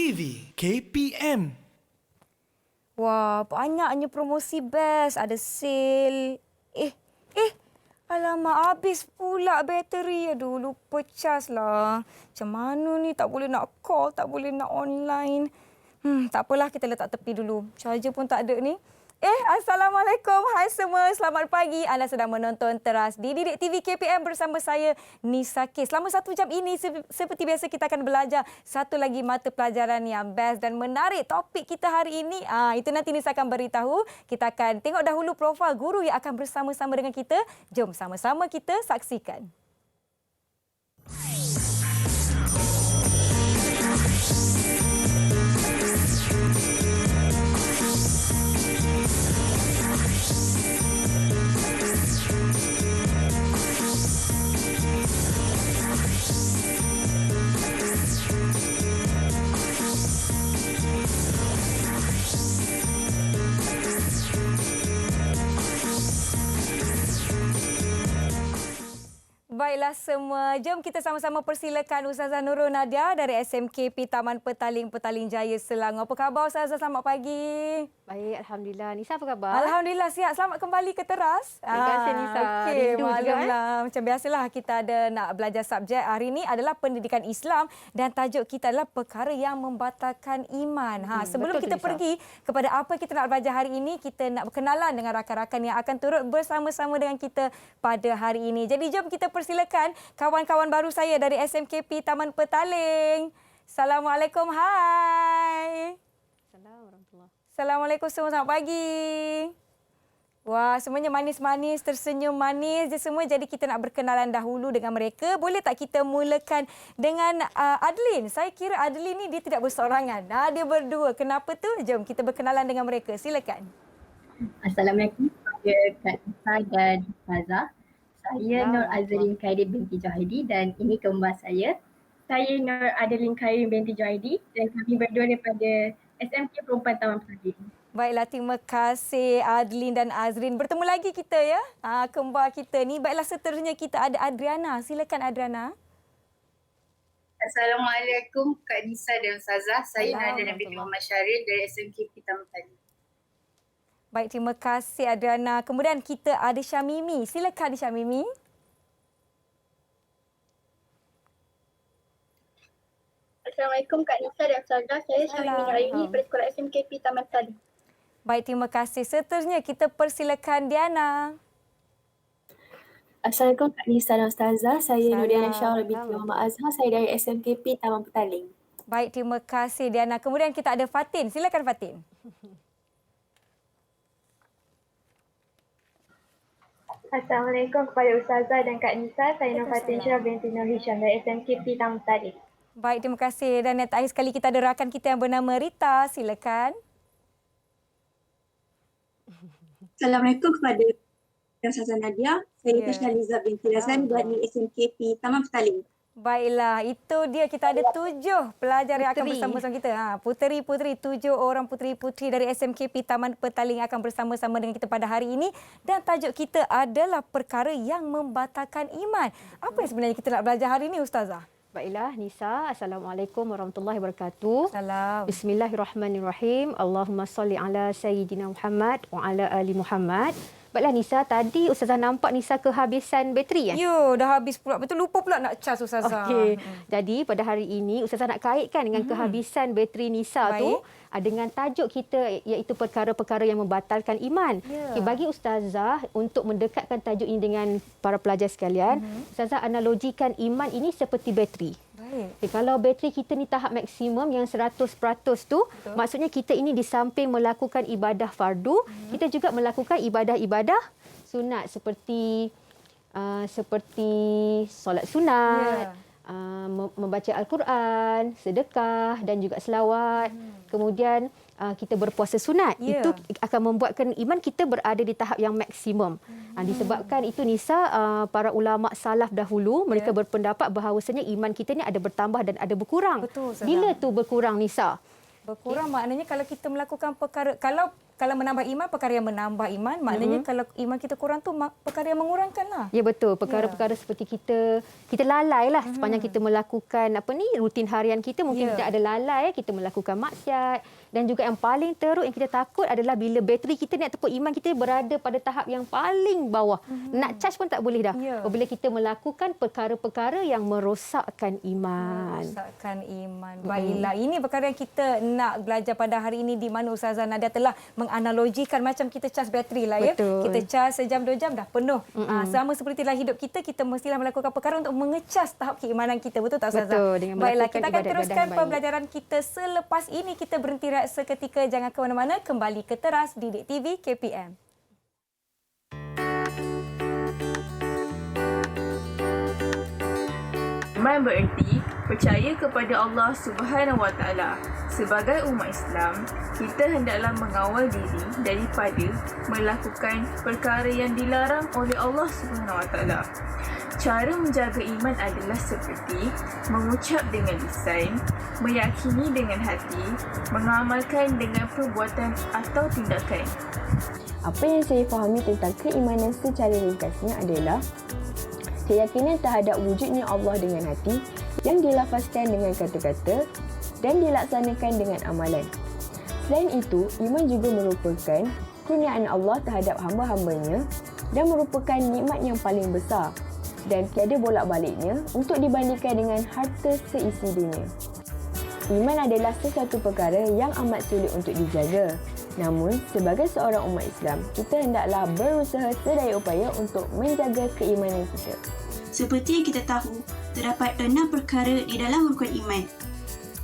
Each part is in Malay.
TV KPM. Wah, banyaknya promosi best. Ada sale. Alamak, habis pula bateri. Aduh, lupa cas lah. Macam mana ni? Tak boleh nak call, tak boleh nak online. Tak apalah, kita letak tepi dulu. Charger pun tak ada ni. Assalamualaikum. Hai semua, selamat pagi. Anda sedang menonton Teras di Didik TV KPM bersama saya, Nisa K. Selama 1 jam ini, seperti biasa kita akan belajar satu lagi mata pelajaran yang best dan menarik. Topik kita hari ini, itu nanti Nisa akan beritahu. Kita akan tengok dahulu profil guru yang akan bersama-sama dengan kita. Jom sama-sama kita saksikan. Baiklah semua, jom kita sama-sama persilakan Ustazah Nurul Nadia dari SMKP Taman Petaling Jaya Selangor. Apa khabar Ustazah? Selamat pagi. Baik, Alhamdulillah. Nisa apa khabar? Alhamdulillah sihat. Selamat kembali ke Teras. Terima kasih Nisa. Okey, Rindu juga. Macam biasalah kita ada nak belajar subjek. Hari ini adalah pendidikan Islam dan tajuk kita adalah perkara yang membatalkan iman. Sebelum kita pergi kepada apa kita nak belajar hari ini, kita nak berkenalan dengan rakan-rakan yang akan turut bersama-sama dengan kita pada hari ini. Jadi jom kita persilakan kawan-kawan baru saya dari SMKP Taman Petaling. Assalamualaikum. Hai. Assalamualaikum semua, selamat pagi. Wah, semuanya manis-manis, tersenyum manis je semua. Jadi kita nak berkenalan dahulu dengan mereka. Boleh tak kita mulakan dengan Adlin? Saya kira Adlin ni dia tidak berseorangan. Dia berdua. Kenapa tu? Jom kita berkenalan dengan mereka. Silakan. Assalamualaikum kepada Kak Nisa dan Ustazah. Saya Nur Azrin Khairin binti Johidi dan ini kembar saya. Saya Nur Adeline Khairin binti Johidi dan kami berdua daripada SMK Perempuan Taman Petaling. Baiklah, terima kasih Adlin dan Azrin. Bertemu lagi kita ya, kembar kita ni. Baiklah, seterusnya kita ada Adriana. Silakan Adriana. Assalamualaikum Kak Nisa dan Ustazah. Saya Nadia binti Muhammad Syaril dari SMK Taman Petaling. Baik, terima kasih Adriana. Kemudian kita ada Syamimi. Silakan Syamimi. Assalamualaikum Kak Nisa dan Ustazah. Saya Syamimi Raimi daripada Sekolah SMKP Taman Petaling. Baik, terima kasih. Seterusnya kita persilakan Diana. Assalamualaikum Kak Nisa dan Ustazah. Saya Nuriana Syahra binti Muhammad Azhar. Saya dari SMKP Taman Petaling. Baik, terima kasih Diana. Kemudian kita ada Fatin. Silakan Fatin. Assalamualaikum kepada Ustazah dan Kak Nisa. Saya Nur Fatin Syah binti Nur Hisham dari SMKP Taman Petaling. Baik, terima kasih. Dan yang terakhir sekali kita ada rakan kita yang bernama Rita. Silakan. Assalamualaikum kepada Ustazah Nadia. Saya Syaliza binti Razan dari SMKP Taman Petaling. Baiklah, itu dia, kita ada 7 pelajar yang akan bersama-sama kita. Puteri-puteri, 7 orang puteri-puteri dari SMKP Taman Petaling akan bersama-sama dengan kita pada hari ini. Dan tajuk kita adalah perkara yang membatalkan iman. Apa yang sebenarnya kita nak belajar hari ini Ustazah? Baiklah Nisa, Assalamualaikum warahmatullahi wabarakatuh. Salam. Bismillahirrahmanirrahim. Allahumma salli ala Sayyidina Muhammad wa ala ali Muhammad. Baiklah Nisa, tadi Ustazah nampak Nisa kehabisan bateri dah habis pula. Betul, lupa pula nak cas Ustazah. Okey. Jadi pada hari ini Ustazah nak kaitkan dengan kehabisan bateri Nisa tu dengan tajuk kita iaitu perkara-perkara yang membatalkan iman. Okay, bagi Ustazah untuk mendekatkan tajuk ini dengan para pelajar sekalian, Ustazah analogikan iman ini seperti bateri. Okay, kalau bateri kita ni tahap maksimum yang 100% tu, maksudnya kita ini di samping melakukan ibadah fardu, kita juga melakukan ibadah-ibadah sunat seperti solat sunat, membaca Al-Quran, sedekah dan juga selawat. Kemudian kita berpuasa sunat. Itu akan membuatkan iman kita berada di tahap yang maksimum. Disebabkan itu Nisa, para ulama salaf dahulu mereka berpendapat bahawasanya iman kita ni ada bertambah dan ada berkurang. Betul, bila tu berkurang Nisa? Berkurang maknanya kalau kita melakukan perkara, kalau kalau menambah iman, perkara yang menambah iman. Maknanya kalau iman kita kurang tu perkara yang mengurangkan lah. Ya betul, perkara-perkara seperti kita lalai lah sepanjang kita melakukan rutin harian kita mungkin tidak ada lalai, kita melakukan maksiat. Dan juga yang paling teruk yang kita takut adalah bila bateri kita ni ataupun iman kita berada pada tahap yang paling bawah. Nak charge pun tak boleh dah. Apabila kita melakukan perkara-perkara yang merosakkan iman. Merosakkan iman. Baiklah, ini perkara yang kita nak belajar pada hari ini, di mana Ustazah Nadia telah menganalogikan macam kita charge bateri lah ya. Betul. Kita charge sejam 2 jam dah penuh. Sama seperti dalam hidup kita, kita mestilah melakukan perkara untuk mengecas tahap keimanan kita. Betul tak Ustazah? Betul. Dengan baiklah, kita akan ibadat-ibadat teruskan yang baik. pembelajaran kita selepas ini. Kita berhenti seketika, jangan ke mana-mana, kembali ke Teras Didik TV KPM. Iman bererti percaya kepada Allah Subhanahu Wa Taala. Sebagai umat Islam, kita hendaklah mengawal diri daripada melakukan perkara yang dilarang oleh Allah Subhanahu Wa Taala. Cara menjaga iman adalah seperti mengucap dengan lisan, meyakini dengan hati, mengamalkan dengan perbuatan atau tindakan. Apa yang saya fahami tentang keimanan secara ringkasnya adalah keyakinan terhadap wujudnya Allah dengan hati yang dilafazkan dengan kata-kata dan dilaksanakan dengan amalan. Selain itu, iman juga merupakan kurniaan Allah terhadap hamba-hambanya dan merupakan nikmat yang paling besar dan tiada bolak-baliknya untuk dibandingkan dengan harta seisi dunia. Iman adalah sesuatu perkara yang amat sulit untuk dijaga. Namun, sebagai seorang umat Islam, kita hendaklah berusaha sedaya upaya untuk menjaga keimanan kita. Seperti yang kita tahu, terdapat 6 perkara di dalam rukun iman.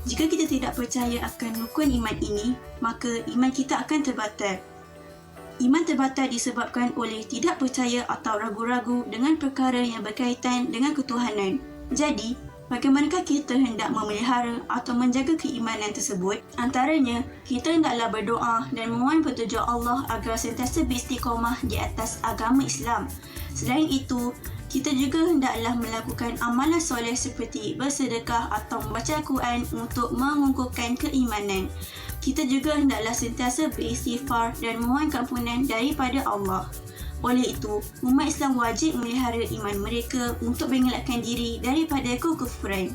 Jika kita tidak percaya akan rukun iman ini, maka iman kita akan terbatal. Iman terbatal disebabkan oleh tidak percaya atau ragu-ragu dengan perkara yang berkaitan dengan ketuhanan. Jadi, bagaimanakah kita hendak memelihara atau menjaga keimanan tersebut? Antaranya, kita hendaklah berdoa dan memohon petunjuk Allah agar sentiasa beristiqamah di atas agama Islam. Selain itu, kita juga hendaklah melakukan amalan soleh seperti bersedekah atau membaca Al-Quran untuk mengukuhkan keimanan. Kita juga hendaklah sentiasa beristighfar dan mohon ampunan daripada Allah. Oleh itu, umat Islam wajib memelihara iman mereka untuk mengelakkan diri daripada kekufuran.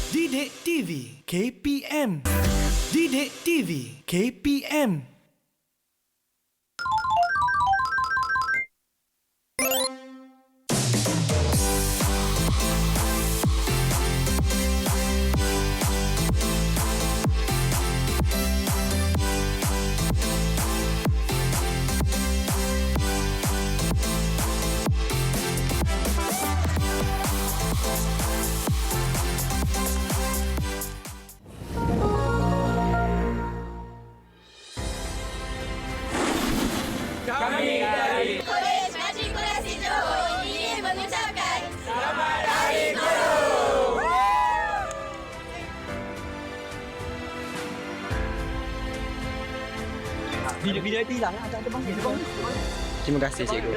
Didik TV KPM. Didik TV KPM. VIP lah. Ada bangkit. Terima kasih cikgu.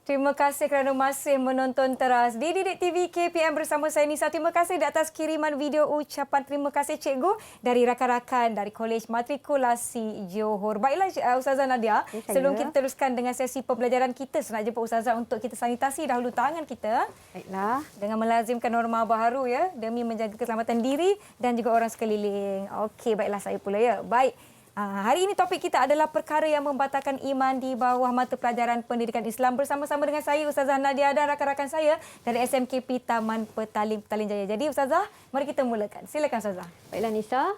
Terima kasih kerana masih menonton Teras di Didik TV KPM bersama saya Nisa. Terima kasih di atas kiriman video ucapan terima kasih cikgu dari rakan-rakan dari Kolej Matrikulasi Johor. Baiklah Ustazah Nadia, sebelum kita teruskan dengan sesi pembelajaran kita, saya nak jemput Ustazah untuk kita sanitasi dahulu tangan kita. Baiklah. Dengan melazimkan norma baharu ya, demi menjaga keselamatan diri dan juga orang sekeliling. Okey, baiklah saya pula ya. Baik. Hari ini topik kita adalah perkara yang membatalkan iman di bawah mata pelajaran pendidikan Islam bersama-sama dengan saya Ustazah Nadia dan rakan-rakan saya dari SMKP Taman Petaling Jaya. Jadi Ustazah, mari kita mulakan. Silakan Ustazah. Baiklah Nisa,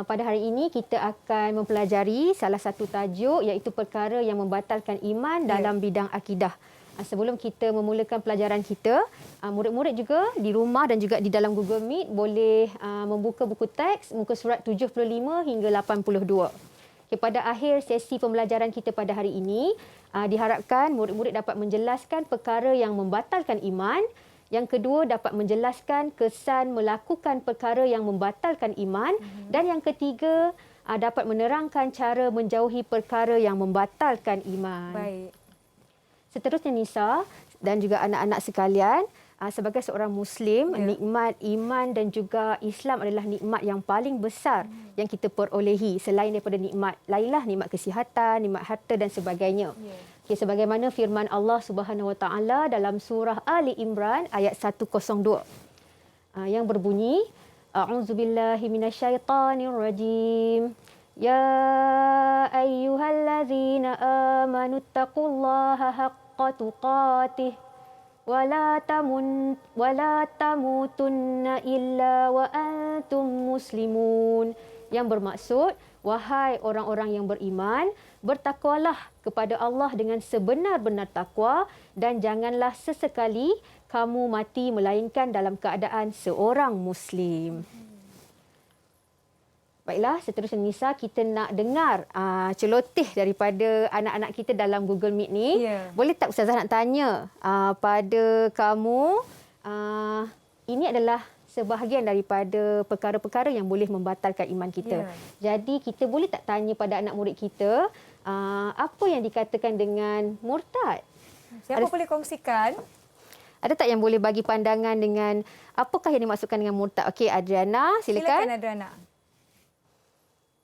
pada hari ini kita akan mempelajari salah satu tajuk iaitu perkara yang membatalkan iman dalam bidang akidah. Sebelum kita memulakan pelajaran kita, murid-murid juga di rumah dan juga di dalam Google Meet boleh membuka buku teks muka surat 75 hingga 82. Okay, pada akhir sesi pembelajaran kita pada hari ini, diharapkan murid-murid dapat menjelaskan perkara yang membatalkan iman. Yang kedua, dapat menjelaskan kesan melakukan perkara yang membatalkan iman. Dan yang ketiga, dapat menerangkan cara menjauhi perkara yang membatalkan iman. Baik. Seterusnya Nisa dan juga anak-anak sekalian, sebagai seorang Muslim, nikmat iman dan juga Islam adalah nikmat yang paling besar yang kita perolehi selain daripada nikmat lainlah, nikmat kesihatan, nikmat harta dan sebagainya. Okay, sebagaimana firman Allah Subhanahu Wa Taala dalam surah Ali Imran ayat 102 yang berbunyi, A'udzubillahi minasyaitanirrajim. Ya ayyuhallazina amanu taqullaha haqqa tuqatih wa la tamutunna illa wa antum muslimun. Yang bermaksud, wahai orang-orang yang beriman, bertakwalah kepada Allah dengan sebenar-benar takwa dan janganlah sesekali kamu mati melainkan dalam keadaan seorang Muslim. Baiklah, seterusnya Nisa, kita nak dengar celoteh daripada anak-anak kita dalam Google Meet ni. Boleh tak Ustazah nak tanya pada kamu, ini adalah sebahagian daripada perkara-perkara yang boleh membatalkan iman kita. Jadi kita boleh tak tanya pada anak murid kita, apa yang dikatakan dengan murtad? Siapa boleh kongsikan? Ada tak yang boleh bagi pandangan dengan apakah yang dimaksudkan dengan murtad? Okey, Adriana, silakan. Silakan Adriana.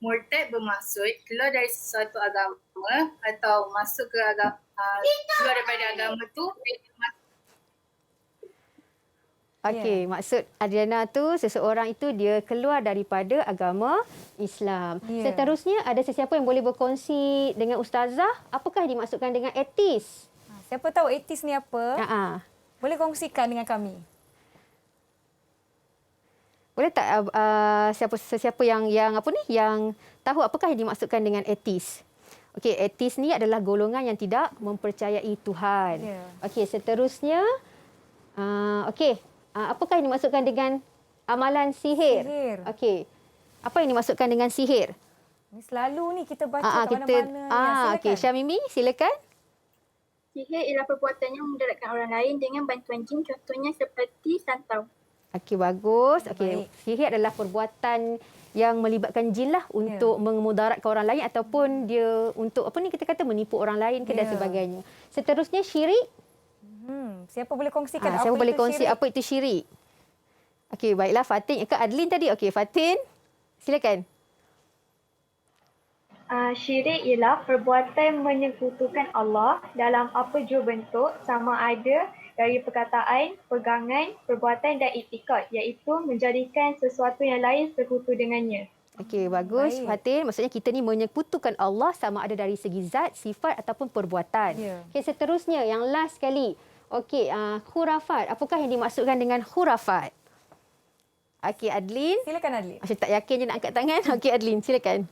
Murtad bermaksud keluar dari sesuatu agama atau masuk ke agama, keluar daripada agama tu. Okey, maksud Adriana tu seseorang itu dia keluar daripada agama Islam. Seterusnya ada sesiapa yang boleh berkongsi dengan Ustazah apakah yang dimaksudkan dengan etis? Siapa tahu etis ni apa? Boleh kongsikan dengan kami. Boleh tak sesiapa yang tahu apakah yang dimaksudkan dengan etis? Okey, etis ni adalah golongan yang tidak mempercayai Tuhan. Okey, seterusnya apakah yang dimaksudkan dengan amalan sihir? Okey. Apa yang dimaksudkan dengan sihir? Ni selalu ni kita baca kat mana-mana. Okey, Syamimi, silakan. Sihir ialah perbuatan yang memudaratkan orang lain dengan bantuan jin, contohnya seperti santau. Okey, bagus. Okey, sihir adalah perbuatan yang melibatkan jin lah untuk memudaratkan orang lain ataupun dia untuk kita kata menipu orang lain dan sebagainya. Seterusnya syirik. Siapa boleh kongsikan siapa boleh kongsi apa itu syirik? Okey, baiklah Fatin ke Adlin tadi. Okey, Fatin, silakan. Syirik ialah perbuatan menyekutukan Allah dalam apa jua bentuk, sama ada dari perkataan, pegangan, perbuatan dan iktikad, iaitu menjadikan sesuatu yang lain sekutu dengannya. Okey, bagus. Fatin, maksudnya kita ni menyekutukan Allah sama ada dari segi zat, sifat ataupun perbuatan. Okey, seterusnya yang last sekali. Okey, khurafat. Apakah yang dimaksudkan dengan khurafat? Okey, Adlin. Silakan Adlin. Saya tak yakin je nak angkat tangan. Okey, Adlin, silakan.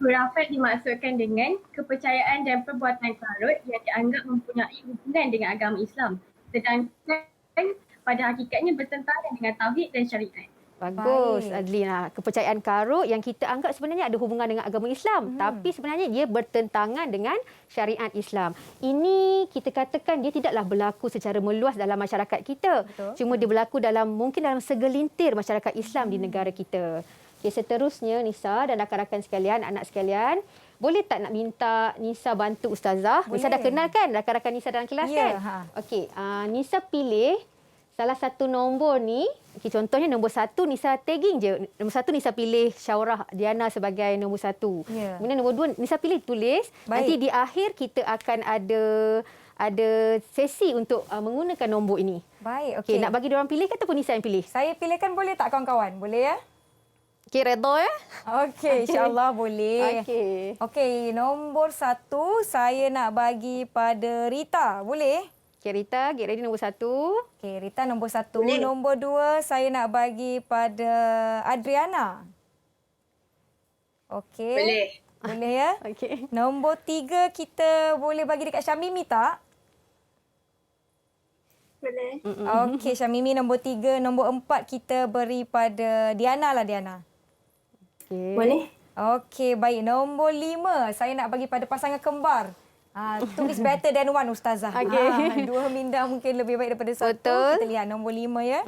Khurafat dimaksudkan dengan kepercayaan dan perbuatan karut yang dianggap mempunyai hubungan dengan agama Islam, sedangkan pada hakikatnya bertentangan dengan tauhid dan syariat. Bagus, Adlin. Kepercayaan karut yang kita anggap sebenarnya ada hubungan dengan agama Islam, tapi sebenarnya dia bertentangan dengan syariat Islam. Ini kita katakan dia tidaklah berlaku secara meluas dalam masyarakat kita. Cuma dia berlaku mungkin dalam segelintir masyarakat Islam di negara kita. Okay, seterusnya Nisa dan rakan-rakan sekalian, anak sekalian, boleh tak nak minta Nisa bantu Ustazah? Boleh. Nisa dah kenal kan rakan-rakan Nisa dalam kelas kan? Okey, Nisa pilih salah satu nombor ni. Okay, contohnya nombor 1 Nisa tagging je. Nombor 1 Nisa pilih Syaurah Diana sebagai nombor 1. Kemudian nombor 2 Nisa pilih tulis. Nanti di akhir kita akan ada sesi untuk menggunakan nombor ini. Baik, okey. Nak bagi diorang pilih ke ataupun Nisa yang pilih? Saya pilihkan boleh tak kawan-kawan? Boleh ya? Okey, redha ya? Okey, insya-Allah boleh. Okey, nombor 1 saya nak bagi pada Rita. Boleh? Okey, Rita, get ready nombor 1. Okey, Rita nombor 1. Nombor 2 saya nak bagi pada Adriana. Okey. Boleh. Boleh ya? Okey. Nombor 3 kita boleh bagi dekat Syamimi tak? Boleh. Okey, Syamimi nombor 3. Nombor 4 kita beri pada Diana lah, Diana. Okey. Boleh? Okey, baik. Nombor 5, saya nak bagi pada pasangan kembar. Tulis better than one, Ustazah. Okey. 2 minda mungkin lebih baik daripada 1. Betul. Kita lihat nombor 5 ya.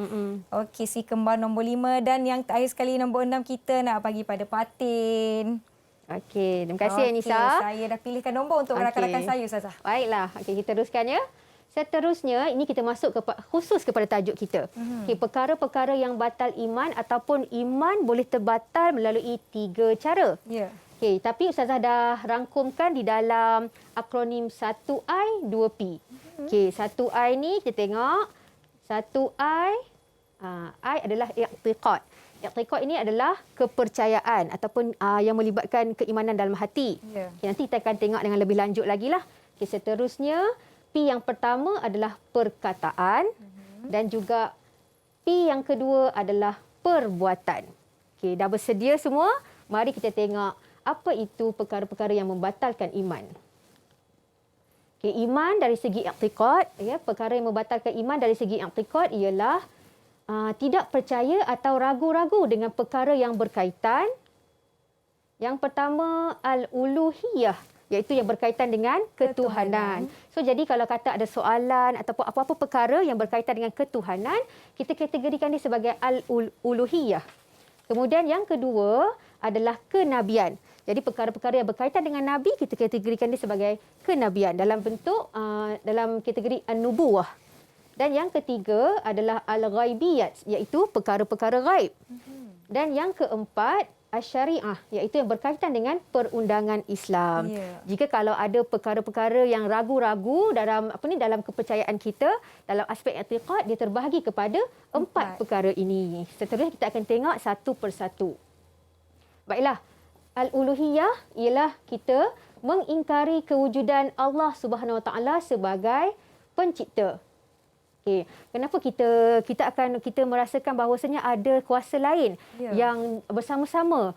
Okey, si kembar nombor 5. Dan yang terakhir sekali nombor 6 kita nak bagi pada Fatin. Okey, terima kasih Okey, Anissa. saya dah pilihkan nombor untuk rakan-rakan saya, Ustazah. Baiklah, okey, kita teruskan ya. Seterusnya, ini kita masuk khusus kepada tajuk kita. Okey, perkara-perkara yang batal iman ataupun iman boleh terbatal melalui 3 cara. Ya. Okey, tapi Ustazah dah rangkumkan di dalam akronim 1I, 2P. Okey, 1I ni kita tengok. 1I, I adalah i'tiqad. I'tiqad ini adalah kepercayaan ataupun yang melibatkan keimanan dalam hati. Ya. Okay, nanti kita akan tengok dengan lebih lanjut lagi lah. Okay, seterusnya, P yang pertama adalah perkataan dan juga P yang kedua adalah perbuatan. Okay, dah bersedia semua? Mari kita tengok apa itu perkara-perkara yang membatalkan iman. Okay, iman dari segi i'tiqad, ya, perkara yang membatalkan iman dari segi i'tiqad ialah tidak percaya atau ragu-ragu dengan perkara yang berkaitan. Yang pertama, al-uluhiyah, iaitu yang berkaitan dengan ketuhanan. So, jadi kalau kata ada soalan ataupun apa-apa perkara yang berkaitan dengan ketuhanan, kita kategorikan dia sebagai al-uluhiyah. Kemudian yang kedua adalah kenabian. Jadi perkara-perkara yang berkaitan dengan Nabi, kita kategorikan dia sebagai kenabian dalam bentuk, dalam kategori an-nubuwah. Dan yang ketiga adalah al-ghaibiyat, iaitu perkara-perkara gaib. Dan yang keempat, asy-syariah, iaitu yang berkaitan dengan perundangan Islam. Yeah. Jika kalau ada perkara-perkara yang ragu-ragu dalam kepercayaan kita, dalam aspek i'tiqad, dia terbahagi kepada 4 perkara ini. Seterusnya kita akan tengok satu persatu. Baiklah, al-uluhiyah ialah kita mengingkari kewujudan Allah Subhanahu Wa Taala sebagai pencipta. Okey, kenapa kita merasakan bahawasanya ada kuasa lain yang bersama-sama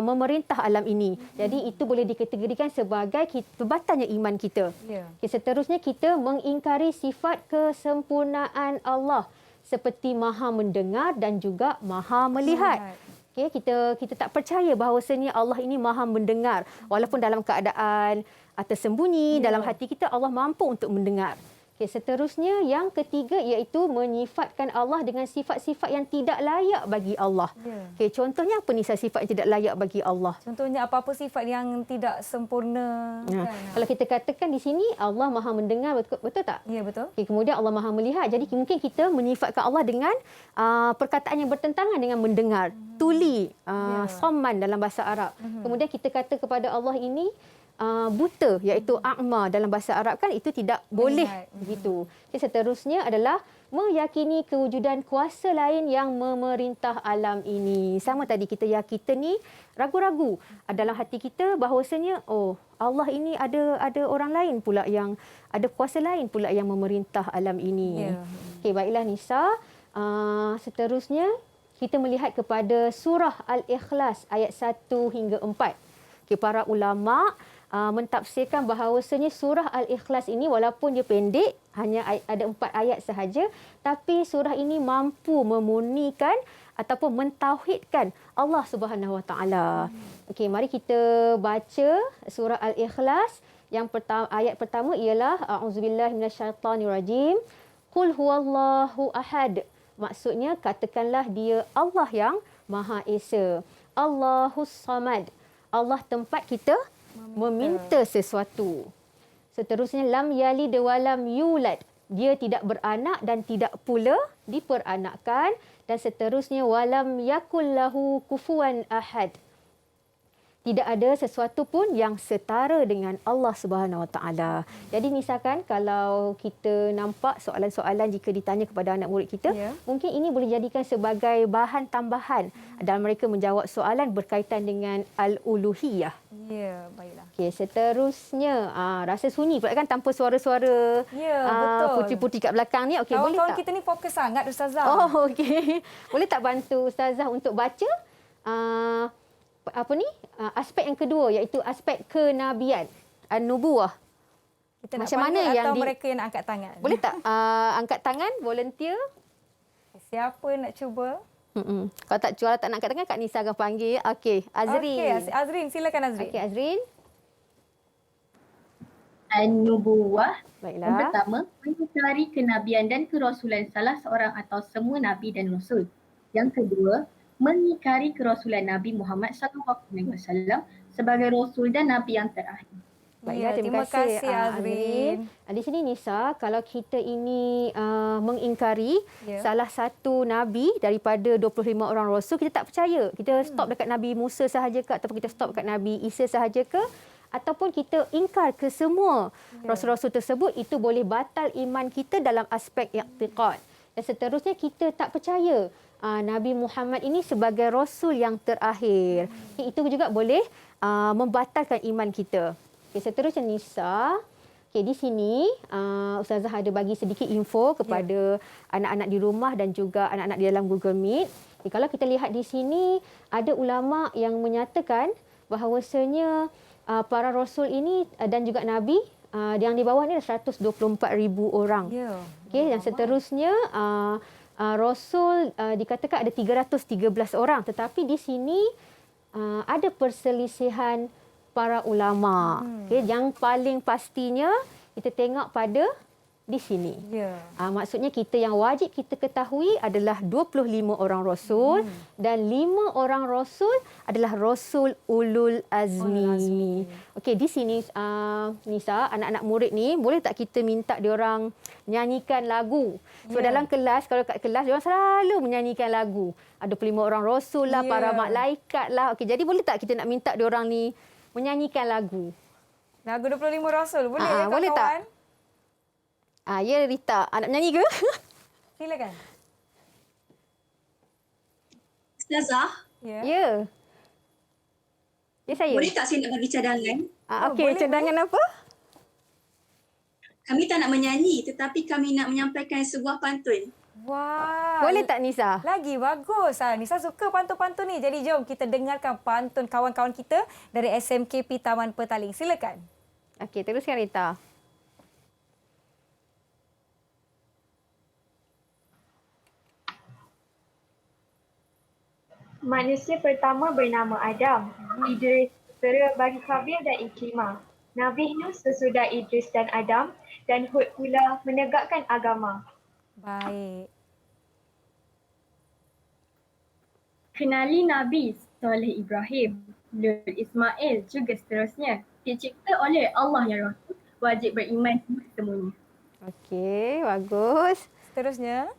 memerintah alam ini. Jadi itu boleh dikategorikan sebagai terbatalnya iman kita. Okay, seterusnya kita mengingkari sifat kesempurnaan Allah seperti Maha mendengar dan juga Maha melihat. Okay, kita tak percaya bahawasanya Allah ini Maha mendengar walaupun dalam keadaan tersembunyi dalam hati kita Allah mampu untuk mendengar. Okay, seterusnya yang ketiga iaitu menyifatkan Allah dengan sifat-sifat yang tidak layak bagi Allah. Okay, contohnya apa ni sifat yang tidak layak bagi Allah? Contohnya apa-apa sifat yang tidak sempurna. Kalau kita katakan di sini Allah Maha mendengar, betul tak? Ya, betul. Okay, kemudian Allah Maha melihat. Jadi mungkin kita menyifatkan Allah dengan perkataan yang bertentangan dengan mendengar. Tuli, somman dalam bahasa Arab. Kemudian kita kata kepada Allah ini buta, iaitu a'ma dalam bahasa Arab, kan itu tidak boleh begitu. Jadi seterusnya adalah meyakini kewujudan kuasa lain yang memerintah alam ini. Sama tadi kita ni ragu-ragu dalam hati kita bahawasanya Allah ini ada orang lain pula yang ada kuasa lain pula yang memerintah alam ini. Okey, baiklah Nisa. Seterusnya kita melihat kepada surah Al-Ikhlas ayat 1 hingga 4. Okay, para ulama mentafsirkan bahawasanya surah Al-Ikhlas ini walaupun dia pendek, hanya ada 4 ayat sahaja, tapi surah ini mampu memurnikan ataupun mentauhidkan Allah Subhanahu Wa Taala. Okey, mari kita baca surah Al-Ikhlas. Yang pertama, ayat pertama ialah a'udzubillahi minasyaitonirrajim. Qul huwallahu ahad. Maksudnya katakanlah dia Allah yang Maha Esa. Allahus Samad. Allah tempat kita meminta sesuatu. Seterusnya lam yalid wa lam yulad. Dia tidak beranak dan tidak pula diperanakkan. Dan seterusnya walam yakul lahu kufuwan ahad. Tidak ada sesuatu pun yang setara dengan Allah Subhanahu Wa Taala. Jadi misalkan kalau kita nampak soalan-soalan jika ditanya kepada anak murid kita, mungkin ini boleh jadikan sebagai bahan tambahan dalam mereka menjawab soalan berkaitan dengan al-uluhiyah. Ya, baiklah. Okey, seterusnya rasa sunyi pula kan tanpa suara-suara betul. putih-putih kat belakang ni. Okey, boleh tak? Kawan-kawan kita ni fokus sangat Ustazah. Oh, okey. Boleh tak bantu Ustazah untuk baca aspek yang kedua iaitu aspek kenabian, an-nubuwah. Kita nak Macam mana panggil yang atau mereka yang nak angkat tangan? Boleh tak angkat tangan, volunteer? Siapa nak cuba? Kalau tak nak angkat tangan, Kak Nisa akan panggil. Okey, Azrin. Okey, Azrin, silakan Azrin. Okey, Azrin. An-Nubuwah. Baiklah. Yang pertama, mengingkari kenabian dan kerasulan salah seorang atau semua nabi dan rasul. Yang kedua, mengingkari kerasulan Nabi Muhammad SAW sebagai rasul dan nabi yang terakhir. Baiklah, terima kasih Azrin. Di sini Nisa, kalau kita ini mengingkari salah satu nabi daripada 25 orang rasul, kita tak percaya. Kita stop dekat Nabi Musa sahaja ke, ataupun kita stop dekat Nabi Isa sahaja ke, ataupun kita ingkar ke semua rasul-rasul tersebut, itu boleh batal iman kita dalam aspek i'tiqad. Dan seterusnya kita tak percaya Nabi Muhammad ini sebagai rasul yang terakhir. Itu juga boleh membatalkan iman kita. Okay, seterusnya Nisa. Okay, di sini Ustazah ada bagi sedikit info kepada anak-anak di rumah dan juga anak-anak di dalam Google Meet. Okay, kalau kita lihat di sini, ada ulama yang menyatakan bahawasanya para rasul ini dan juga nabi yang di bawah ni 124,000 orang. Okay, dan seterusnya rasul dikatakan ada 313 orang, tetapi di sini ada perselisihan para ulama. Okay, yang paling pastinya kita tengok pada di sini. Maksudnya kita yang wajib kita ketahui adalah 25 orang rasul dan 5 orang rasul adalah rasul ulul azmi. Okey, di sini Nisa, anak-anak murid ni boleh tak kita minta diorang nyanyikan lagu? So dalam kelas, kalau kat kelas diorang selalu menyanyikan lagu. Ada 25 orang rasul lah, para malaikat lah. Okey, jadi boleh tak kita nak minta diorang ni menyanyikan lagu? Lagu 25 rasul boleh ya, boleh tak? Ya Rita, nak menyanyi ke? Silakan. Ustazah? Ya. Ya saya. Boleh tak saya nak bagi cadangan? Okey, cadangan apa? Kami tak nak menyanyi, tetapi kami nak menyampaikan sebuah pantun. Wah. Boleh tak Nisa? Lagi bagus. Nisa suka pantun-pantun ni. Jadi jom kita dengarkan pantun kawan-kawan kita dari SMKP Taman Petaling. Silakan. Okey, teruskan Rita. Manusia pertama bernama Adam. Idris putera bagi Kabil dan Ikrimah. Nabi Nuh sesudah Idris dan Adam, dan Hud pula menegakkan agama. Baik. Kenali Nabi Soleh Ibrahim, Nur Ismail juga seterusnya. Dicipta oleh Allah yang Rasul, wajib beriman semuanya. Okey, bagus. Seterusnya.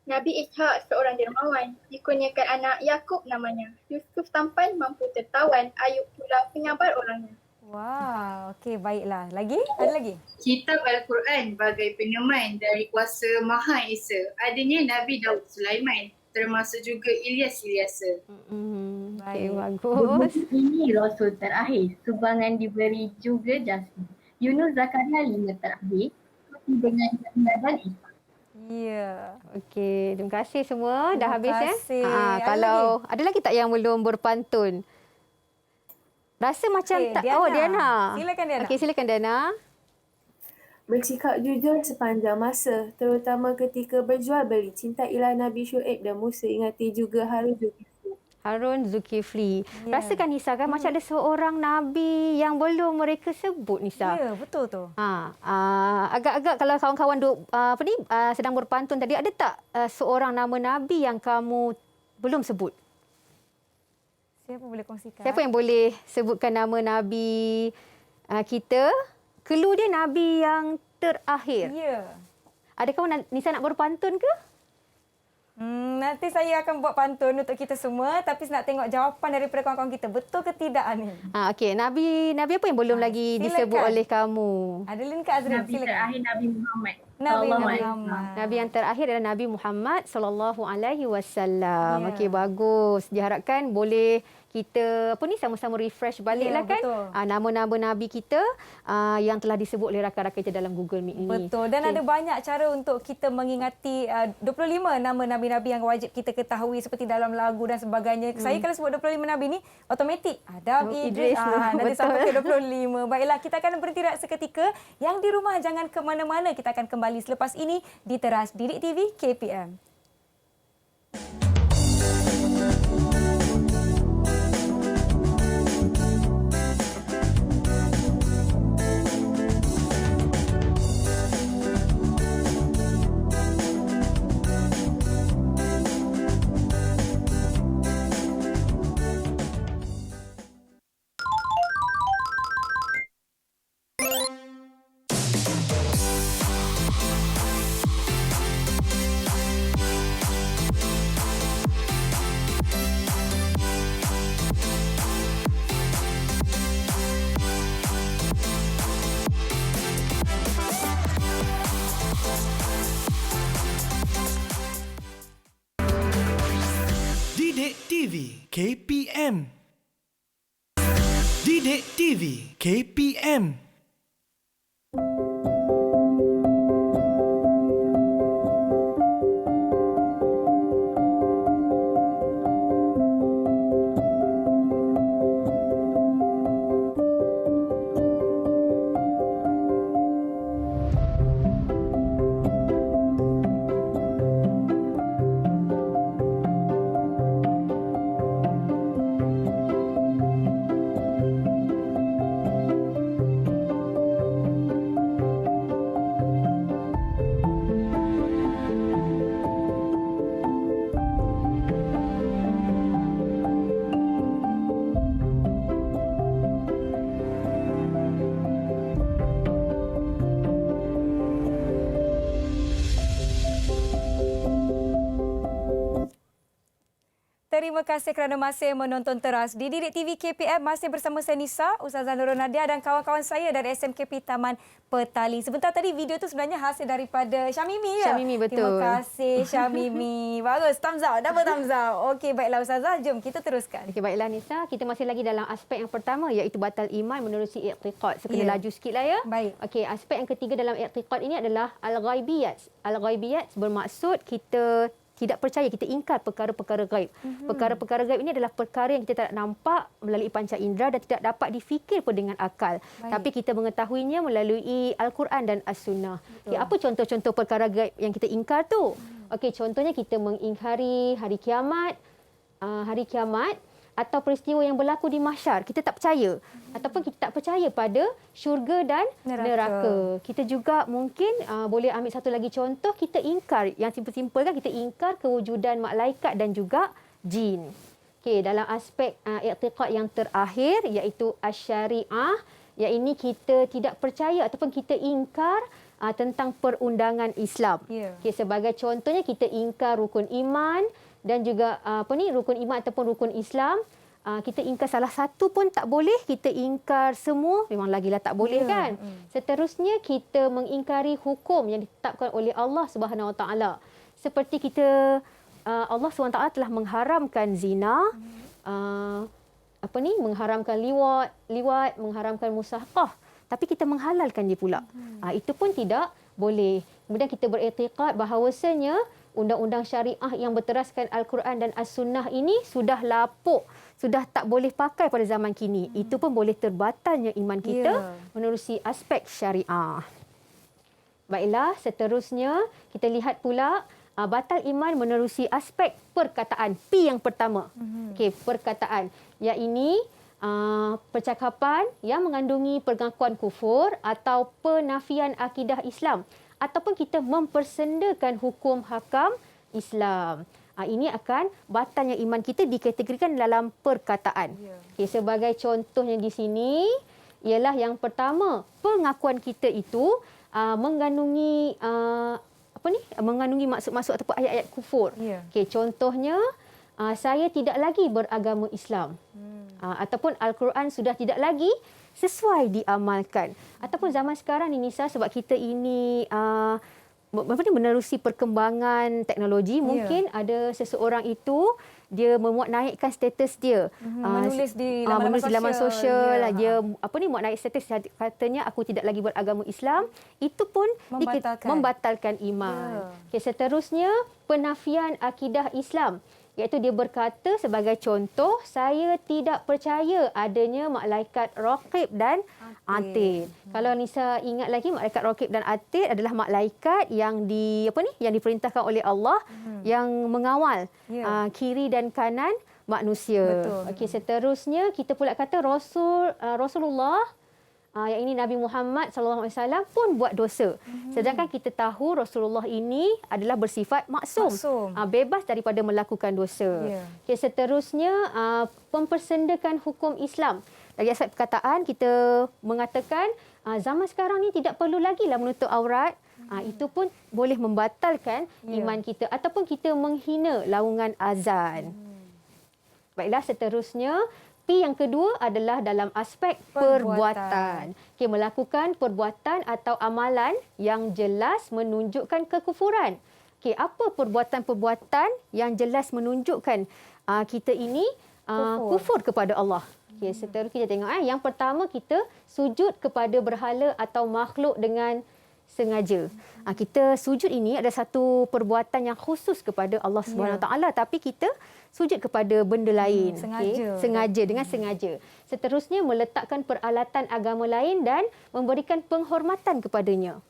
Nabi Ishak seorang dermawan, dikurniakan anak Yakub namanya. Yusuf tampan mampu tertawan, Ayub pula penyabar orangnya. Wah, okey, baiklah. Lagi? Ada lagi? Kitab Al-Quran bagai peneman dari kuasa Maha Esa. Adanya Nabi Daud Sulaiman, termasuk juga Ilyas Ilyasa. Okey, bagus. Ini Rasul terakhir, sumbangan diberi juga Jasmin. Yunus Zakaria 5 terakhir, dengan Yahya dan Isa. Ya. Okey, terima kasih semua. Dah habis ya? Kalau ada lagi tak yang belum berpantun? Rasa macam tak. Diana. Oh, Diana. Silakan Diana. Okey, silakan Diana. Bersikap jujur sepanjang masa, terutama ketika berjual beli. Cintailah Nabi Syuaib dan Musa, ingati juga Harun Zulkifli. Rasakan Nisa kan macam ada seorang Nabi yang belum mereka sebut Nisa. Ya, betul tu. Agak-agak kalau kawan-kawan sedang berpantun tadi, ada tak seorang nama Nabi yang kamu belum sebut? Siapa boleh kongsikan? Siapa yang boleh sebutkan nama Nabi kita? Clue dia Nabi yang terakhir. Ya. Adakah Nisa nak berpantun ke? Nanti saya akan buat pantun untuk kita semua, tapi nak tengok jawapan daripada kawan-kawan kita. Betul ke tidak ni? Okey, Nabi apa yang belum lagi disebut oleh kamu? Adeline ke Azrin? Nabi terakhir Nabi Muhammad. Nabi yang terakhir adalah Nabi Muhammad sallallahu alaihi wasallam. Okey, bagus. Diharapkan boleh kita sama-sama refresh baliklah kan nama-nama nabi kita yang telah disebut oleh rakan-rakan kita dalam Google Meet ini. Betul. Dan ada banyak cara untuk kita mengingati 25 nama nabi-nabi yang wajib kita ketahui seperti dalam lagu dan sebagainya. Saya kalau sebut 25 nabi ni automatik Adam, Idris, nanti sampai ke 25. Baiklah, kita akan berhenti seketika. Yang di rumah jangan ke mana-mana. Kita akan kembali selepas ini di Teras Didik TV KPM. Didik TV KPM. Didik TV KPM. Terima kasih kerana masih menonton Teras di Didik TV KPM. Masih bersama saya Nisa, Ustazah Nurul Nadia dan kawan-kawan saya dari SMKP Taman Petaling. Sebentar tadi video itu sebenarnya hasil daripada Syamimi ya? Syamimi, betul. Terima kasih Syamimi. Bagus, thumbs up, double thumbs up. Okey, baiklah Ustazah, jom kita teruskan. Okey, baiklah Nisa, kita masih lagi dalam aspek yang pertama iaitu batal iman menerusi i'tiqad. Saya kena laju sikitlah ya. Baik. Okey, aspek yang ketiga dalam i'tiqad ini adalah al-ghaibiyat. Al-ghaibiyat bermaksud kita tidak percaya, kita ingkar perkara-perkara gaib. Perkara-perkara gaib ini adalah perkara yang kita tak nampak melalui panca indera dan tidak dapat difikir pun dengan akal. Baik. Tapi kita mengetahuinya melalui Al-Quran dan As-Sunnah. Okay, apa contoh-contoh perkara gaib yang kita ingkar tu? Okey, contohnya kita mengingkari hari kiamat, atau peristiwa yang berlaku di mahsyar. Kita tak percaya. Ataupun kita tak percaya pada syurga dan neraka. Kita juga mungkin boleh ambil satu lagi contoh, kita ingkar, yang simple-simple kan, kita ingkar kewujudan malaikat dan juga jin. Okey, dalam aspek i'tiqad yang terakhir iaitu asy-syariah, iaitu kita tidak percaya ataupun kita ingkar tentang perundangan Islam. Okey, sebagai contohnya kita ingkar rukun iman dan juga rukun iman ataupun rukun Islam. Kita ingkar salah satu pun tak boleh, kita ingkar semua memang lagilah tak boleh kan. Seterusnya kita mengingkari hukum yang ditetapkan oleh Allah Subhanahu Wa Taala. Seperti kita Allah Subhanahu Wa Taala telah mengharamkan zina, mengharamkan liwat, mengharamkan musahqah, tapi kita menghalalkan dia pula. Itu pun tidak boleh. Kemudian kita beriktikad bahawasanya undang-undang syariah yang berteraskan Al-Quran dan As-Sunnah ini sudah lapuk, sudah tak boleh pakai pada zaman kini. Itu pun boleh terbatalnya iman kita menerusi aspek syariah. Baiklah, seterusnya kita lihat pula batal iman menerusi aspek perkataan. P yang pertama. Okey, perkataan. Yang ini percakapan yang mengandungi pengakuan kufur atau penafian akidah Islam, ataupun kita mempersendakan hukum hakam Islam. Ini akan batalnya iman kita dikategorikan dalam perkataan. Okay, sebagai contohnya di sini ialah yang pertama, pengakuan kita itu mengandungi mengandungi maksud-maksud ataupun ayat-ayat kufur. Okay, contohnya saya tidak lagi beragama Islam. Ataupun Al-Quran sudah tidak lagi sesuai diamalkan. Ataupun zaman sekarang ni Nisa, sebab kita ini menerusi perkembangan teknologi, mungkin ada seseorang itu dia memuat naikkan status dia. Menulis di menulis di laman sosial. Ya. Dia muat naik status, katanya aku tidak lagi beragama Islam. Itu pun membatalkan iman. Okay, seterusnya, penafian akidah Islam. Iaitu dia berkata sebagai contoh, saya tidak percaya adanya malaikat Raqib dan Atid. Kalau Nisa ingat lagi, malaikat Raqib dan Atid adalah malaikat yang yang diperintahkan oleh Allah yang mengawal kiri dan kanan manusia. Okey, seterusnya kita pula kata Rasulullah yang ini Nabi Muhammad SAW pun buat dosa. Sedangkan kita tahu Rasulullah ini adalah bersifat maksum. Bebas daripada melakukan dosa. Okay, seterusnya, mempersendakan hukum Islam. Dari aspek perkataan, kita mengatakan zaman sekarang ni tidak perlu lagi lah menutup aurat. Itu pun boleh membatalkan iman kita. Ataupun kita menghina laungan azan. Baiklah, seterusnya, P yang kedua adalah dalam aspek perbuatan. Okay, melakukan perbuatan atau amalan yang jelas menunjukkan kekufuran. Okay, apa perbuatan-perbuatan yang jelas menunjukkan kita ini kufur kepada Allah? Okay, seterusnya kita tengok. Yang pertama, kita sujud kepada berhala atau makhluk dengan sengaja. Kita sujud ini ada satu perbuatan yang khusus kepada Allah Subhanahu Wa Taala, tapi kita sujud kepada benda lain. Sengaja, dengan sengaja. Seterusnya, meletakkan peralatan agama lain dan memberikan penghormatan kepadanya.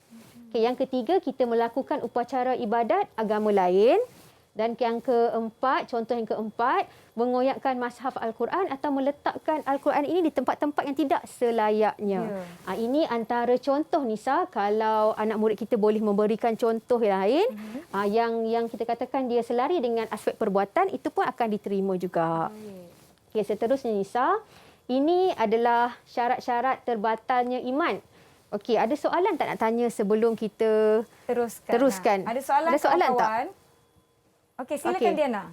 Okay, yang ketiga, kita melakukan upacara ibadat agama lain. Dan yang keempat, contoh yang keempat, mengoyakkan mushaf Al-Quran atau meletakkan Al-Quran ini di tempat-tempat yang tidak selayaknya. Ini antara contoh, Nisa, kalau anak murid kita boleh memberikan contoh lain yang kita katakan dia selari dengan aspek perbuatan, itu pun akan diterima juga. Okay, seterusnya, Nisa, ini adalah syarat-syarat terbatalnya iman. Okey, ada soalan tak nak tanya sebelum kita teruskan? Ada soalan tak? Okey, silakan Diana.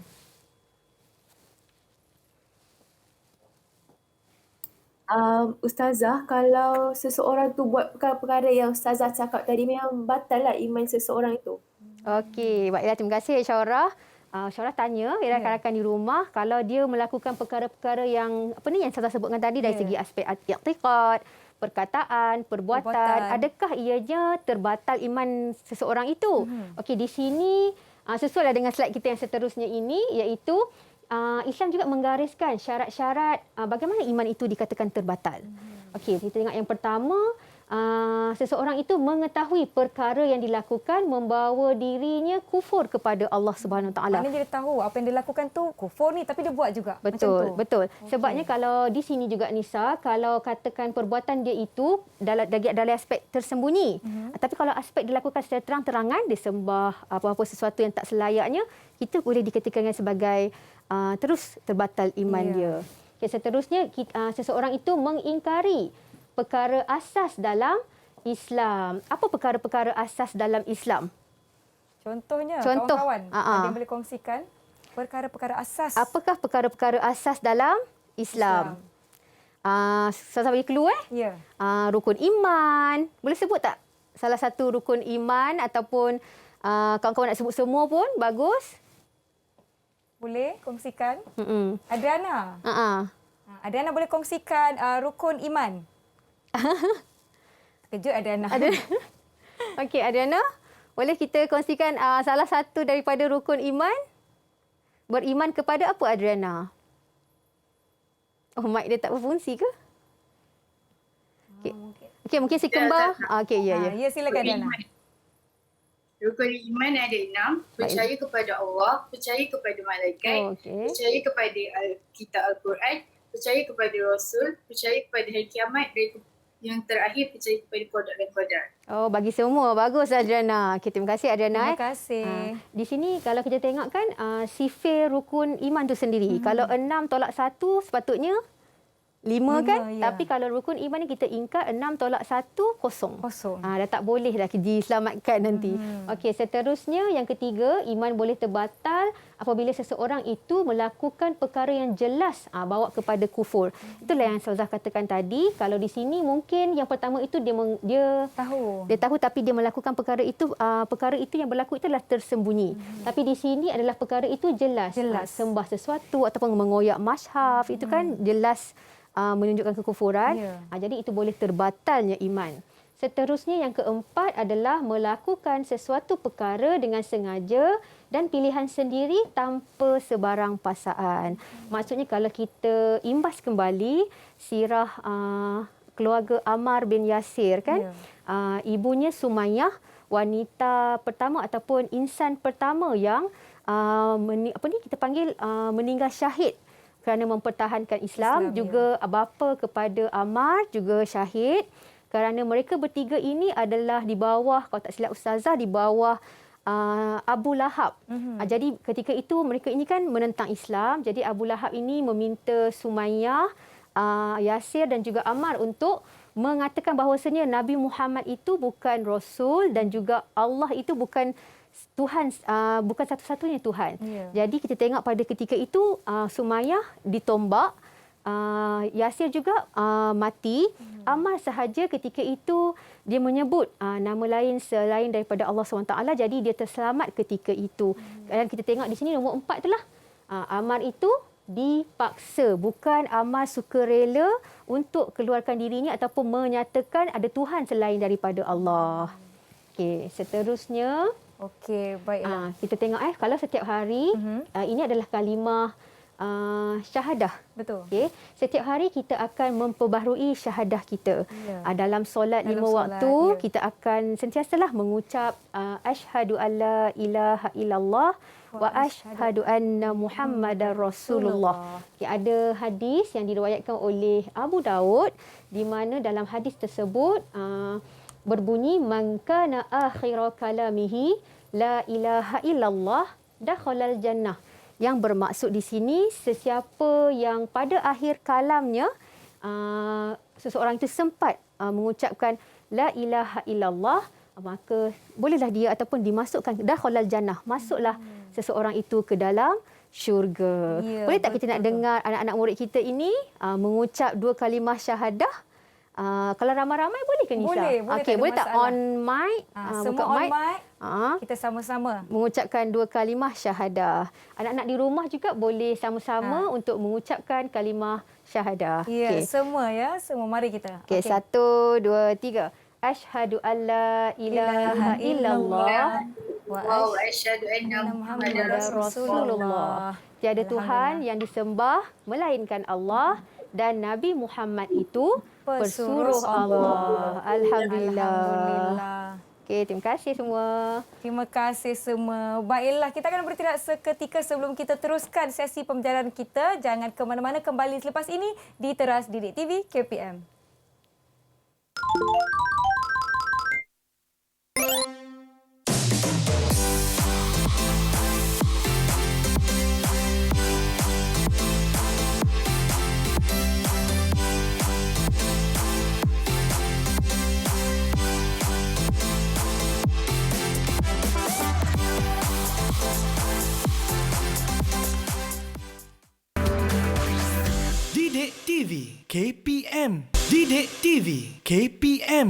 Ustazah, kalau seseorang tu buat perkara-perkara yang Ustazah cakap tadi, memang batal lah iman seseorang itu. Okey, baiklah, terima kasih Syarah. Syarah tanya rakan-rakan di rumah, kalau dia melakukan perkara-perkara yang yang Ustazah sebutkan tadi dari segi aspek i'tiqad, perkataan, perbuatan, adakah ianya terbatal iman seseorang itu? Okey, di sini sesuai dengan slide kita yang seterusnya ini, iaitu Islam juga menggariskan syarat-syarat bagaimana iman itu dikatakan terbatal. Okey, kita tengok yang pertama, seseorang itu mengetahui perkara yang dilakukan membawa dirinya kufur kepada Allah Subhanahu Taala. Maknanya dia tahu apa yang dilakukan tu kufur ni, tapi dia buat juga. Betul, betul. Sebabnya kalau di sini juga, Nisa, kalau katakan perbuatan dia itu dalam aspek tersembunyi, tapi kalau aspek dilakukan secara terang-terangan, dia sembah apa-apa sesuatu yang tak selayaknya, kita boleh dikatakan sebagai terus terbatal iman dia. Okay, seterusnya, seseorang itu mengingkari perkara asas dalam Islam. Apa perkara-perkara asas dalam Islam? Contohnya, kawan-kawan, ada yang boleh kongsikan perkara-perkara asas. Apakah perkara-perkara asas dalam Islam? Saya bagi clue Ya. Rukun iman. Boleh sebut tak salah satu rukun iman, ataupun kawan-kawan nak sebut semua pun bagus. Boleh kongsikan? Adriana. Adriana boleh kongsikan rukun iman. Kejut Adriana. Okey, Adriana, boleh kita kongsikan salah satu daripada rukun iman? Beriman kepada apa, Adriana? Oh, mic dia tak berfungsi ke? Okey, mungkin si kembar. Okey, ya. Ya, silakan Adriana. Rukun iman ada 6. Percaya kepada Allah, percaya kepada malaikat, percaya kepada kitab Al-Quran, percaya kepada Rasul, percaya kepada hari kiamat, dan yang terakhir percaya kepada qada dan qadar. Oh, bagi semua. Bagus, Adriana. Okay, terima kasih, Adriana. Terima kasih. Di sini kalau kita tengok kan, sifir rukun iman tu sendiri. Kalau 6 tolak 1 sepatutnya 5 kan? ya. Tapi kalau rukun iman ni kita ingkar 6 tolak 1 kosong. Dah tak boleh dah diselamatkan nanti. Okey, seterusnya yang ketiga, iman boleh terbatal apabila seseorang itu melakukan perkara yang jelas bawa kepada kufur. Itulah yang Ustazah katakan tadi. Kalau di sini mungkin yang pertama itu dia tahu tapi dia melakukan perkara itu yang berlaku itulah tersembunyi. Tapi di sini adalah perkara itu jelas. Sembah sesuatu ataupun mengoyak mushaf itu kan jelas menunjukkan kekufuran. Jadi itu boleh terbatalnya iman. Seterusnya yang keempat adalah melakukan sesuatu perkara dengan sengaja dan pilihan sendiri tanpa sebarang paksaan. Maksudnya kalau kita imbas kembali sirah keluarga Ammar bin Yasir kan, ibunya Sumayyah, wanita pertama ataupun insan pertama yang kita panggil meninggal syahid kerana mempertahankan Islam. Juga bapa kepada Ammar juga syahid kerana mereka bertiga ini adalah di bawah, kalau tak silap Ustazah, di bawah Abu Lahab. Jadi ketika itu mereka ini kan menentang Islam. Jadi Abu Lahab ini meminta Sumayyah, Yasir dan juga Ammar untuk mengatakan bahawasanya Nabi Muhammad itu bukan Rasul dan juga Allah itu bukan Tuhan, bukan satu-satunya Tuhan. Jadi kita tengok pada ketika itu Sumayyah ditombak, Yasir juga mati. Ammar sahaja ketika itu dia menyebut nama lain selain daripada Allah SWT. Jadi dia terselamat ketika itu. Dan kita tengok di sini nombor 4 itulah Ammar itu dipaksa, bukan Ammar sukarela untuk keluarkan dirinya ataupun menyatakan ada Tuhan selain daripada Allah. Okey, seterusnya baiklah. Kita tengok kalau setiap hari ini adalah kalimah syahadah. Betul. Okay. Setiap hari kita akan memperbaharui syahadah kita. Dalam solat 5 waktu kita akan sentiasalah mengucap asyhadu alla ilaha illallah wa asyhadu anna Muhammadar Rasulullah. Okay, ada hadis yang diriwayatkan oleh Abu Daud di mana dalam hadis tersebut berbunyi man kana akhira kalamihi la ilaha illallah dakhalal jannah. Yang bermaksud di sini sesiapa yang pada akhir kalamnya seseorang itu sempat mengucapkan la ilaha illallah, maka bolehlah dia ataupun dimasukkan dakhalal jannah, masuklah seseorang itu ke dalam syurga. Boleh tak kita nak dengar anak-anak murid kita ini mengucap 2 kalimah syahadah? Kalau ramai-ramai boleh ke Nisa? Boleh tak on mic? Semua on mic. Kita sama-sama mengucapkan 2 kalimah syahadah. Anak-anak di rumah juga boleh sama-sama untuk mengucapkan kalimah syahadah. Semua semua mari kita. 1, 2, 3. Asyhadu alla ilaha illallah wa asyhadu anna Muhammadar Rasulullah. Tiada Tuhan yang disembah melainkan Allah dan Nabi Muhammad itu pesuruh Allah. Alhamdulillah. Okey, terima kasih semua. Terima kasih semua. Baiklah, kita akan bertindak seketika sebelum kita teruskan sesi pembelajaran kita. Jangan ke mana-mana, kembali selepas ini di Teras Didik TV KPM. Didik TV KPM. Didik TV KPM.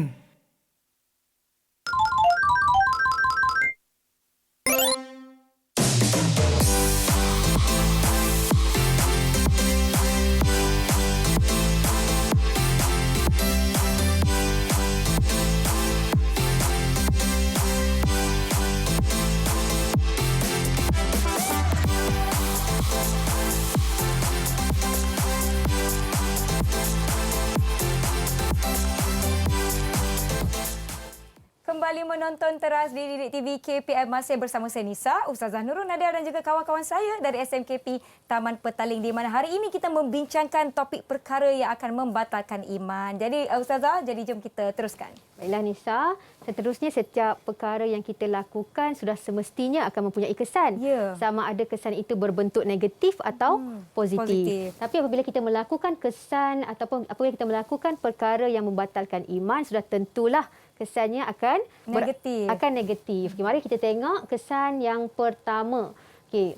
kembali menonton teras di Didik TV KPM, masih bersama saya Nisa, Ustazah Nurul Nadia dan juga kawan-kawan saya dari SMKP Taman Petaling, di mana hari ini kita membincangkan topik perkara yang akan membatalkan iman. Jadi Ustazah, jom kita teruskan. Baiklah Nisa, seterusnya setiap perkara yang kita lakukan sudah semestinya akan mempunyai kesan. Sama ada kesan itu berbentuk negatif atau positif. Tapi apabila kita melakukan kesan ataupun apabila kita melakukan perkara yang membatalkan iman, sudah tentulah kesannya akan negatif. Okay, mari kita tengok kesan yang pertama.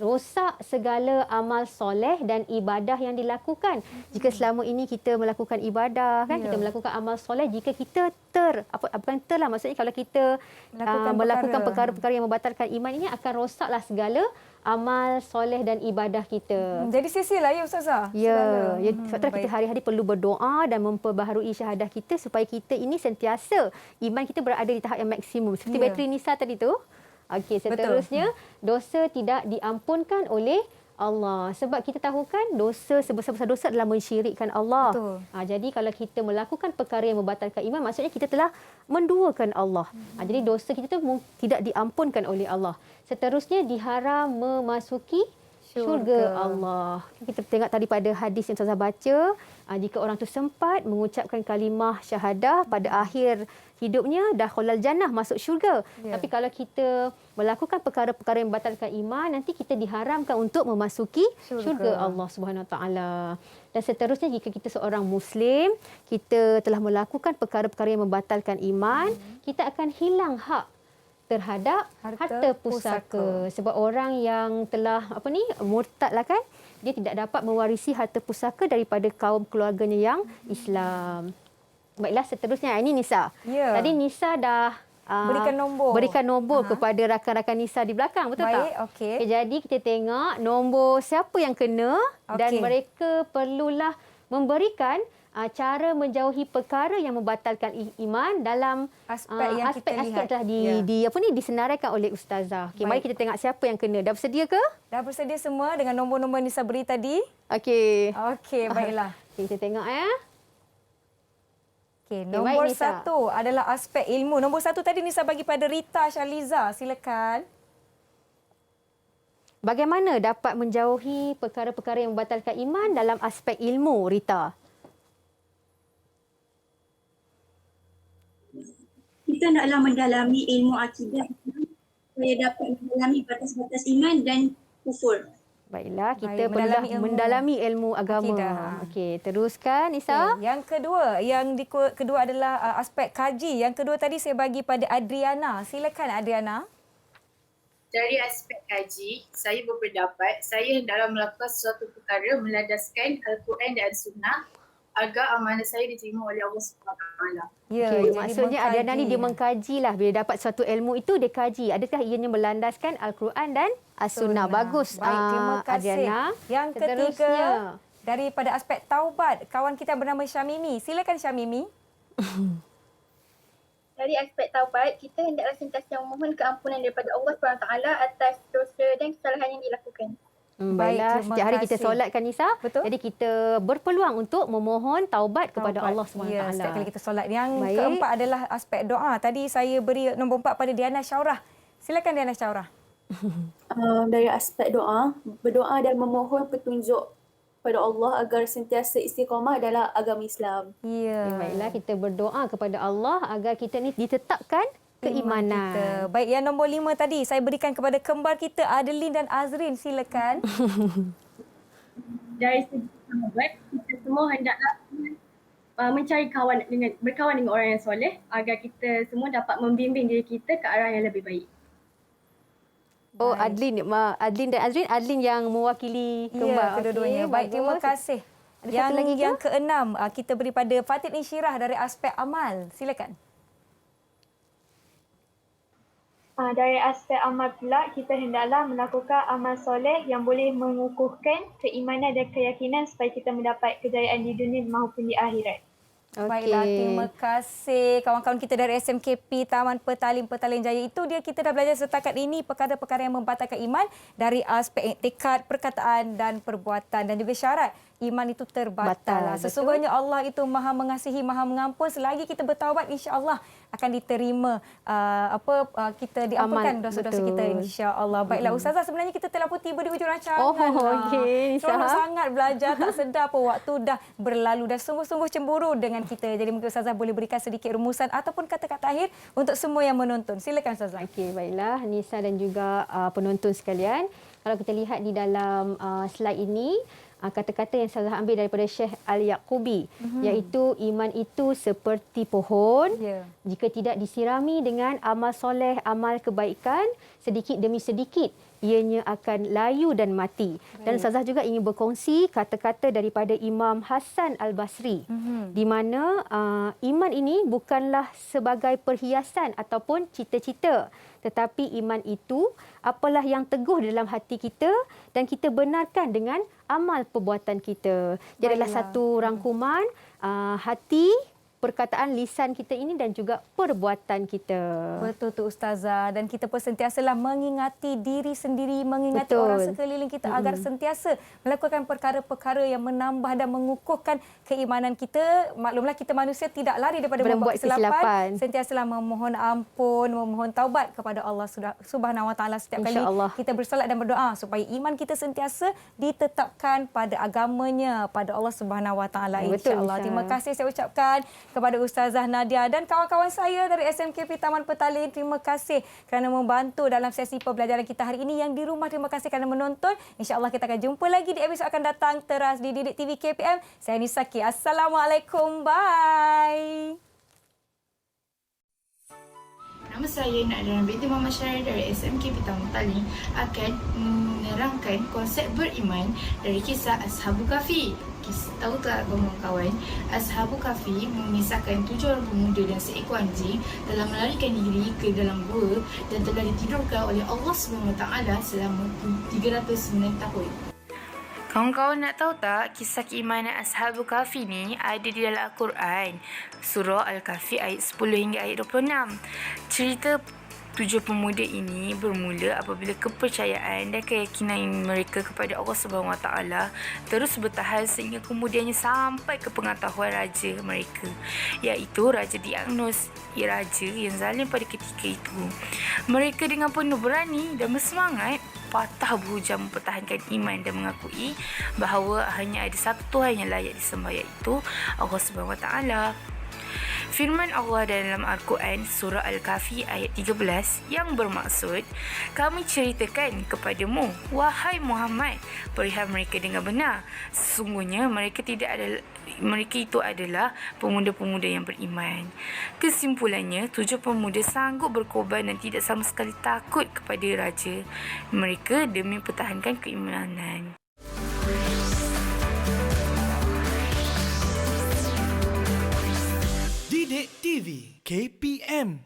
Rosak segala amal soleh dan ibadah yang dilakukan. Jika selama ini kita melakukan ibadah, kita melakukan amal soleh, jika kita maksudnya kalau kita melakukan perkara-perkara yang membatalkan iman ini, akan rosaklah segala amal soleh dan ibadah kita. Jadi sia-sialah ya Ustazah. Sebab kita hari-hari perlu berdoa dan memperbaharui syahadah kita supaya kita ini sentiasa iman kita berada di tahap yang maksimum. Seperti bateri Nisa tadi tu. Okey, seterusnya dosa tidak diampunkan oleh Allah. Sebab kita tahu kan dosa sebesar-besar dosa adalah mensyirikkan Allah. Jadi kalau kita melakukan perkara yang membatalkan iman, maksudnya kita telah menduakan Allah. Jadi dosa kita tu tidak diampunkan oleh Allah. Seterusnya diharam memasuki syurga Allah. Kita tengok tadi pada hadis yang Ustazah baca, jika orang tu sempat mengucapkan kalimah syahadah pada akhir hidupnya, dakhalal jannah, masuk syurga. Tapi kalau kita melakukan perkara-perkara yang membatalkan iman, nanti kita diharamkan untuk memasuki syurga Allah Subhanahu Wa Taala. Dan seterusnya, jika kita seorang Muslim, kita telah melakukan perkara-perkara yang membatalkan iman, kita akan hilang hak terhadap harta pusaka. Sebab orang yang telah murtad lah kan, dia tidak dapat mewarisi harta pusaka daripada kaum keluarganya yang Islam. Baiklah, seterusnya ini Nisa. Tadi Nisa dah berikan nombor kepada rakan-rakan Nisa di belakang, betul tak? Okey. Jadi kita tengok nombor siapa yang kena dan mereka perlulah memberikan cara menjauhi perkara yang membatalkan iman dalam aspek yang telah disenaraikan oleh Ustazah. Mari kita tengok siapa yang kena. Dah bersedia ke? Dah bersedia semua dengan nombor-nombor Nisa beri tadi? Okey, baiklah. Kita tengok Nombor 1 adalah aspek ilmu. Nombor 1 tadi Nisa bagi pada Rita Shaliza. Silakan. Bagaimana dapat menjauhi perkara-perkara yang membatalkan iman dalam aspek ilmu, Rita? Kita naklah mendalami ilmu akidah supaya dapat mendalami batas-batas iman dan kufur. Baiklah, kita perlulah mendalami ilmu agama. Okey, teruskan Nisa. Yang kedua adalah aspek kaji. Yang kedua tadi saya bagi pada Adriana. Silakan Adriana. Dari aspek kaji, saya berpendapat saya hendaklah melakukan sesuatu perkara melandaskan Al-Quran dan Sunnah agar amanah saya diterima oleh Allah SWT. Maksudnya Adriana ni dia mengkaji lah. Bila dapat suatu ilmu itu, dia kaji. Adakah ianya melandaskan Al-Quran dan As-Sunnah? Bagus. Baik, terima kasih. Adriana. Yang ketiga, daripada aspek taubat, kawan kita bernama Syamimi. Silakan Syamimi. Dari aspek taubat, kita hendaklah sentiasa memohon keampunan daripada Allah SWT atas dosa dan kesalahan yang dilakukan. Baiklah, setiap hari kita solatkan Nisa. Betul. Jadi kita berpeluang untuk memohon taubat kepada Allah SWT. Setiap kali kita solat. Yang keempat adalah aspek doa. Tadi saya beri nombor 4 pada Diana Syaurah. Silakan Diana Syaurah. Dari aspek doa, berdoa dan memohon petunjuk pada Allah agar sentiasa istiqamah dalam agama Islam. Baiklah, kita berdoa kepada Allah agar kita ni ditetapkan keimanan kita. Baik, yang nombor 5 tadi saya berikan kepada kembar kita Adeline dan Azrin. Silakan. Dari segi sahabat, kita semua hendaklah mencari berkawan dengan orang yang soleh agar kita semua dapat membimbing diri kita ke arah yang lebih baik. Adeline dan Azrin. Adeline yang mewakili kembar. Kedua-duanya. Baik, terima kasih. Yang keenam kita beri pada Fatid Insyirah dari aspek amal. Silakan. Dari aspek amal pula, kita hendaklah melakukan amal soleh yang boleh mengukuhkan keimanan dan keyakinan supaya kita mendapat kejayaan di dunia maupun di akhirat. Baiklah, terima kasih kawan-kawan kita dari SMKP Taman Petaling Jaya. Itu dia, kita dah belajar setakat ini perkara-perkara yang membatalkan iman dari aspek iktikad, perkataan dan perbuatan dan juga syarat. iman itu terbatal. Batal, Sesungguhnya Allah itu Maha mengasihi, Maha mengampun. Selagi kita bertaubat, insya-Allah akan diterima kita diampunkan dosa-dosa kita, insya-Allah. Baiklah Ustazah, sebenarnya kita telah pun tiba di hujung rancangan. Okey. Seronok sangat belajar, tak sedar pun waktu dah berlalu dan sungguh-sungguh cemburu dengan kita. Jadi mungkin Ustazah boleh berikan sedikit rumusan ataupun kata-kata akhir untuk semua yang menonton. Silakan Ustazah. Okey, baiklah Nisa dan juga penonton sekalian. Kalau kita lihat di dalam slide ini, kata-kata yang saya ambil daripada Syekh Al-Yaqubi, iaitu iman itu seperti pohon. Jika tidak disirami dengan amal soleh, amal kebaikan, sedikit demi sedikit ianya akan layu dan mati. Dan Ustazah juga ingin berkongsi kata-kata daripada Imam Hasan Al-Basri, di mana iman ini bukanlah sebagai perhiasan ataupun cita-cita, tetapi iman itu apalah yang teguh dalam hati kita dan kita benarkan dengan amal perbuatan kita. Jadi adalah satu rangkuman hati, perkataan lisan kita ini dan juga perbuatan kita. Betul tu Ustazah. Dan kita pun sentiasalah mengingati diri sendiri, mengingati orang sekeliling kita agar sentiasa melakukan perkara-perkara yang menambah dan mengukuhkan keimanan kita. Maklumlah kita manusia tidak lari daripada membuat kesilapan. Sentiasalah memohon ampun, memohon taubat kepada Allah Subhanahu Wa Taala setiap kali kita bersolat dan berdoa supaya iman kita sentiasa ditetapkan pada agamanya, pada Allah Subhanahu Wa Taala, insya-Allah. Terima kasih saya ucapkan kepada Ustazah Nadia dan kawan-kawan saya dari SMKP Taman Petalin. Terima kasih kerana membantu dalam sesi pembelajaran kita hari ini. Yang di rumah, terima kasih kerana menonton. InsyaAllah kita akan jumpa lagi di episod akan datang teras di Didik TV KPM. Saya Nisaki. Assalamualaikum. Bye. Nama saya Nadira binti Muhammad Syarif dari SMKP Taman Petalin akan menerangkan konsep beriman dari kisah Ashabul Kahfi. Tahu tak kawan-kawan, Ashabul Kahfi mengisahkan 7 orang pemuda dan seekor anjing telah melarikan diri ke dalam gua dan telah ditidurkan oleh Allah SWT selama 309 tahun. Kawan-kawan nak tahu tak kisah keimanan Ashabul Kahfi ni ada di dalam Al-Quran, surah Al-Kahfi ayat 10 hingga ayat 26. Cerita 7 pemuda ini bermula apabila kepercayaan dan keyakinan mereka kepada Allah SWT terus bertahan sehingga kemudiannya sampai ke pengetahuan raja mereka, iaitu Raja Diagnos, raja yang zalim pada ketika itu. Mereka dengan penuh berani dan bersemangat patah berhujang mempertahankan iman dan mengakui bahawa hanya ada satu Tuhan yang layak disembah, iaitu Allah SWT. Firman Allah dalam Al-Quran surah Al-Kahfi ayat 13 yang bermaksud, kami ceritakan kepadamu wahai Muhammad perihal mereka dengan benar. Sesungguhnya mereka itu adalah pemuda-pemuda yang beriman. Kesimpulannya, 7 pemuda sanggup berkorban dan tidak sama sekali takut kepada raja mereka demi pertahankan keimanan. Didik TV KPM